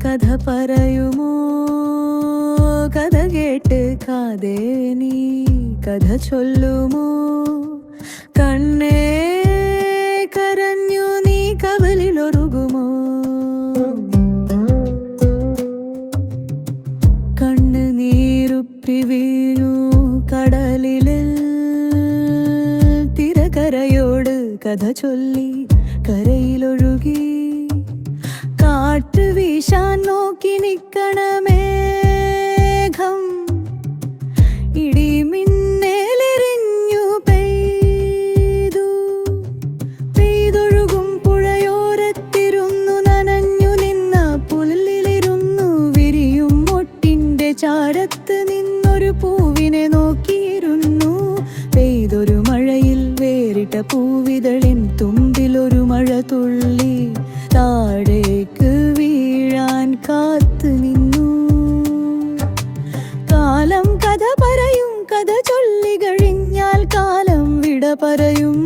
കഥ പറയുമോ കഥ കേട്ട് കാതേ നീ കഥ ചൊല്ലുമോ കണ്ണേ കരഞ്ഞു നീ കവലിലൊരുകുമോ കണ്ണ് നീരുപ്പി വീണു കടലിൽ തിരകരയോട് കഥ ചൊല്ലി കരയിലൊഴുകി കാറ്റ് വീശാൻ നോക്കി നിക്കണമേഘം ഇടിമിന്നലെറിഞ്ഞു പെയ്തൊഴുകും പുഴയോരത്തിരുന്നു നനഞ്ഞു നിന്ന പുല്ലിലിരുന്നു വിരിയും മൊട്ടിന്റെ ചാരത്ത് നിന്നൊരു പൂവിനെ നോക്കിയിരുന്നു പെയ്തൊരു മഴയിൽ വേറിട്ട പൂവിതളിൻ തുമ്പിലൊരു മഴ തുള്ളി താഴേക്ക് വീഴാൻ കാത്തു നിന്നു കാലം കഥ പറയും കഥ ചൊല്ലി കഴിഞ്ഞാൽ കാലം വിട പറയും